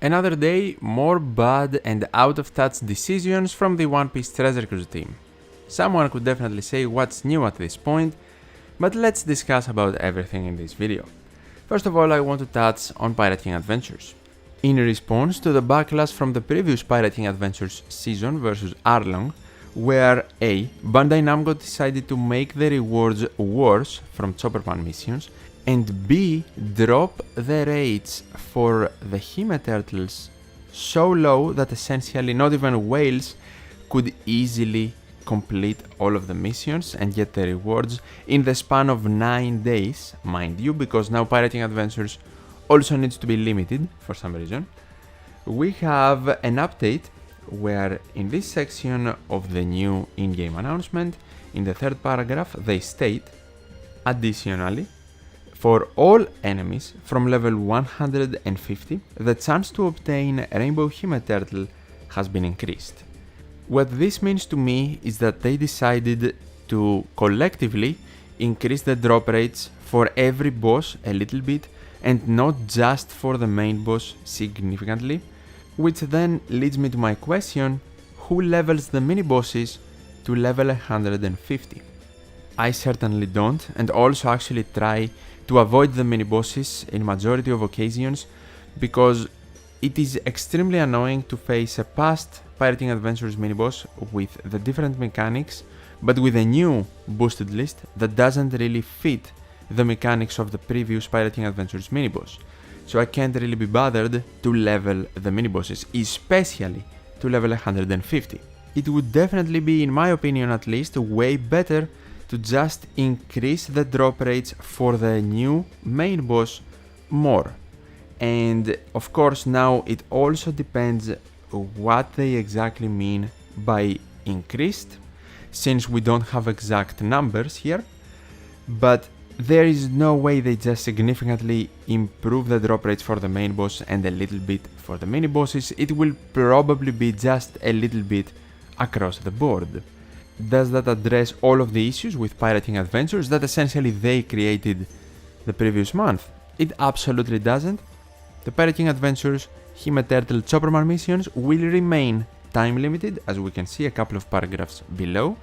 Another day, more bad and out-of-touch decisions from the One Piece Treasure Cruise team. Someone could definitely say what's new at this point, but let's discuss about everything in this video. First of all, I want to touch on Pirating Adventures. In response to the backlash from the previous Pirating Adventures season versus Arlong, where A. Bandai Namco decided to make the rewards worse from Chopperman missions, and B. drop the rates for the Hime Turtles so low that essentially not even whales could easily complete all of the missions and get the rewards in the span of 9 days, mind you, because now Pirating Adventures also needs to be limited for some reason. We have an update where in this section of the new in-game announcement, in the third paragraph, they state, additionally, for all enemies from level 150, the chance to obtain Rainbow Hime Turtle has been increased. What this means to me is that they decided to collectively increase the drop rates for every boss a little bit and not just for the main boss significantly, which then leads me to my question, who levels the mini bosses to level 150? I certainly don't, and also actually try to avoid the mini bosses in majority of occasions because it is extremely annoying to face a past Pirating Adventures mini boss with the different mechanics but with a new boosted list that doesn't really fit the mechanics of the previous Pirating Adventures mini boss. So I can't really be bothered to level the mini bosses, especially to level 150. It would definitely be, in my opinion at least, way better to just increase the drop rates for the new main boss more. And of course now it also depends what they exactly mean by increased, since we don't have exact numbers here, but there is no way they just significantly improve the drop rates for the main boss and a little bit for the mini bosses. It will probably be just a little bit across the board. Does that address all of the issues with Pirating Adventures that essentially they created the previous month? It absolutely doesn't. The Pirating Adventures Hime Turtle Chopperman missions will remain time limited, as we can see a couple of paragraphs below,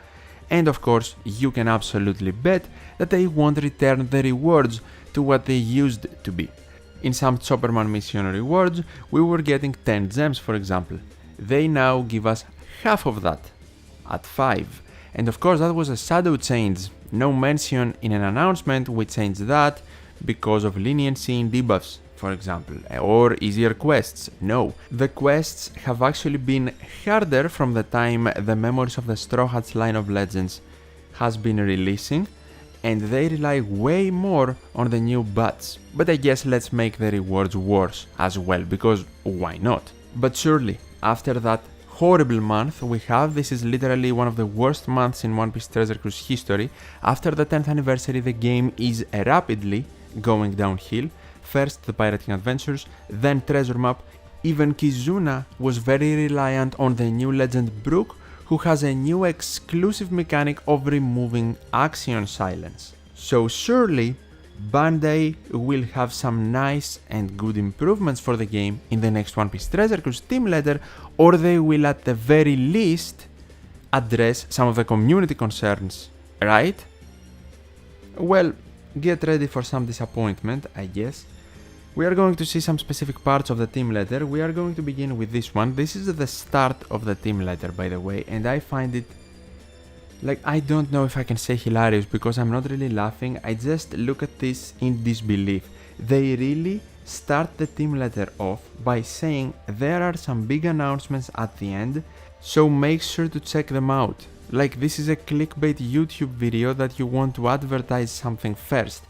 and of course you can absolutely bet that they won't return the rewards to what they used to be. In some Chopperman mission rewards we were getting 10 gems, for example. They now give us half of that, at 5. And of course that was a shadow change, no mention in an announcement we changed that because of leniency in debuffs, for example, or easier quests. No, the quests have actually been harder from the time the Memories of the Straw Hats line of legends has been releasing, and they rely way more on the new bots. But I guess let's make the rewards worse as well, because why not? But surely, after that horrible month we have, this is literally one of the worst months in One Piece Treasure Cruise history. After the 10th anniversary the game is rapidly going downhill. First the Pirating Adventures, then Treasure Map. Even Kizuna was very reliant on the new legend Brook, who has a new exclusive mechanic of removing action silence. So surely Bandai will have some nice and good improvements for the game in the next One Piece Treasure Cruise team letter, or they will at the very least address some of the community concerns, right? Well, get ready for some disappointment, I guess. We are going to see some specific parts of the team letter. We are going to begin with this one. This is the start of the team letter, by the way, and I find it, like, I don't know if I can say hilarious because I'm not really laughing. I just look at this in disbelief. They really start the team letter off by saying there are some big announcements at the end, so make sure to check them out. Like, this is a clickbait YouTube video that you want to advertise something first.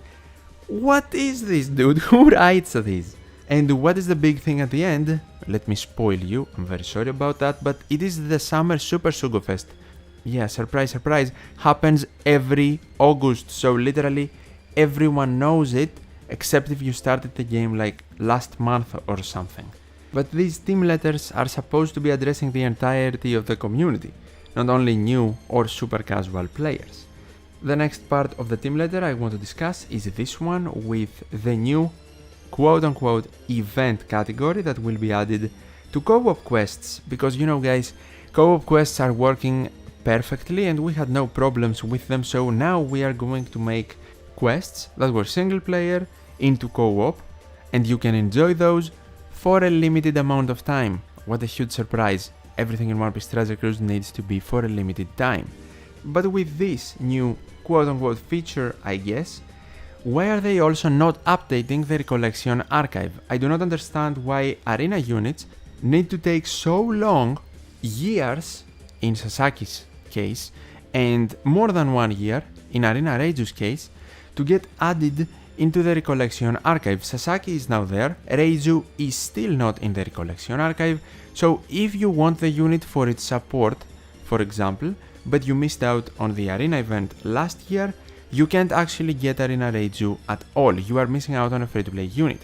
What is this, dude? Who writes this? And what is the big thing at the end? Let me spoil you, I'm very sorry about that, but it is the Summer Super Sugo Fest. Yeah, surprise, surprise, happens every August, so literally everyone knows it, except if you started the game like last month or something. But these team letters are supposed to be addressing the entirety of the community, not only new or super casual players. The next part of the team letter I want to discuss is this one with the new quote-unquote event category that will be added to co-op quests, because you know guys, co-op quests are working perfectly and we had no problems with them, so now we are going to make quests that were single player into co-op, and you can enjoy those for a limited amount of time. What a huge surprise. Everything in One Piece Treasure Cruise needs to be for a limited time. But with this new quote-unquote feature, I guess, why are they also not updating the recollection archive? I do not understand why arena units need to take so long, years in Sasaki's case, and more than 1 year in Arena Reiju's case, to get added into the recollection archive. Sasaki is now there, Reiju is still not in the recollection archive, so if you want the unit for its support, for example, but you missed out on the arena event last year, you can't actually get Arena Reiju at all, you are missing out on a free-to-play unit.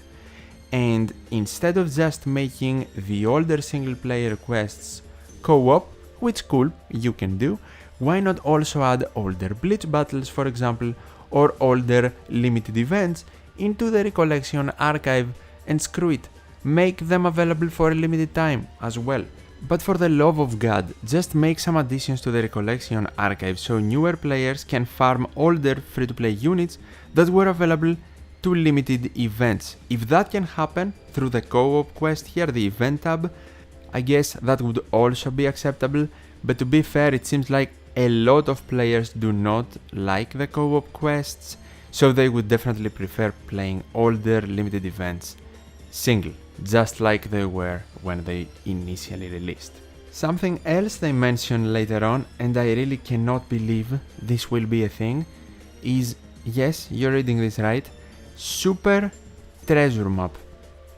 And instead of just making the older single-player quests co-op, which cool, you can do, why not also add older Bleach battles, for example, or older limited events into the recollection archive, and screw it, make them available for a limited time as well. But for the love of God, just make some additions to the recollection archive so newer players can farm older free-to-play units that were available to limited events. If that can happen through the co-op quest here, the event tab, I guess that would also be acceptable, but to be fair, it seems like a lot of players do not like the co-op quests, so they would definitely prefer playing older limited events single, just like they were when they initially released. Something else they mention later on, and I really cannot believe this will be a thing, is, yes, you're reading this right, Super Treasure Map.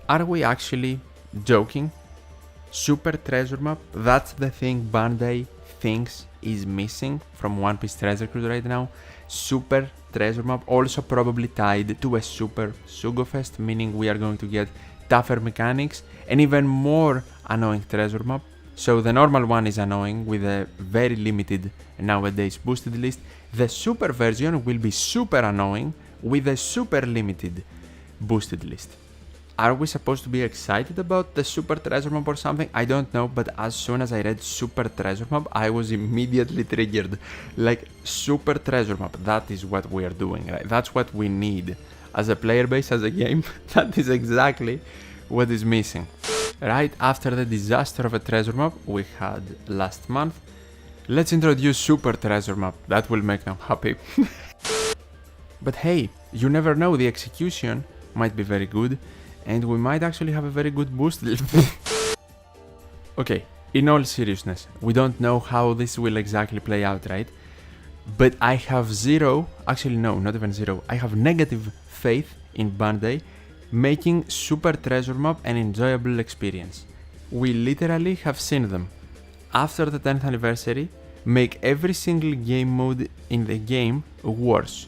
Are we actually joking? Super Treasure Map? That's the thing Bandai thinks is missing from One Piece Treasure Cruise right now. Super Treasure Map, also probably tied to a Super Sugofest, meaning we are going to get tougher mechanics and even more annoying treasure map. So the normal one is annoying with a very limited nowadays boosted list. The super version will be super annoying with a super limited boosted list. Are we supposed to be excited about the Super Treasure Map or something? I don't know, but as soon as I read Super Treasure Map, I was immediately triggered. Like, Super Treasure Map, that is what we are doing, right? That's what we need. As a player base, as a game, that is exactly what is missing. Right after the disaster of a treasure map we had last month, let's introduce Super Treasure Map. That will make them happy. But hey, you never know, the execution might be very good, and we might actually have a very good boost. Okay, in all seriousness, we don't know how this will exactly play out, right? But I have zero, actually no, not even zero, I have negative faith in Bandai making Super Treasure Map an enjoyable experience. We literally have seen them, after the 10th anniversary, make every single game mode in the game worse.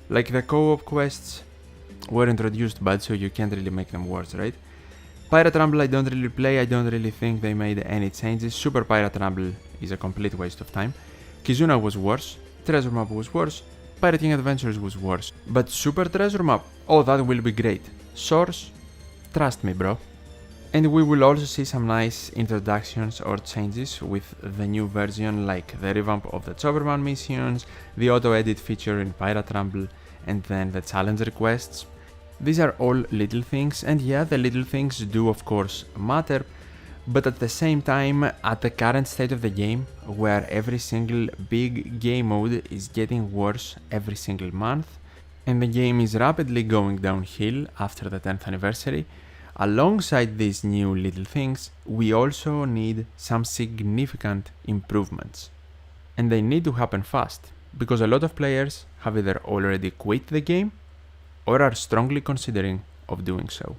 Like the co-op quests were introduced bad, so you can't really make them worse, right? Pirate Rumble I don't really play, I don't really think they made any changes. Super Pirate Rumble is a complete waste of time. Kizuna was worse, Treasure Map was worse, Pirating Adventures was worse. But Super Treasure Map, oh, that will be great. Source, trust me bro. And we will also see some nice introductions or changes with the new version, like the revamp of the Choverman missions, the auto-edit feature in Pirate Rumble, and then the challenge requests. These are all little things, and yeah, the little things do of course matter, but at the same time, at the current state of the game, where every single big game mode is getting worse every single month, and the game is rapidly going downhill after the 10th anniversary, alongside these new little things, we also need some significant improvements. And they need to happen fast, because a lot of players have either already quit the game or are strongly considering of doing so.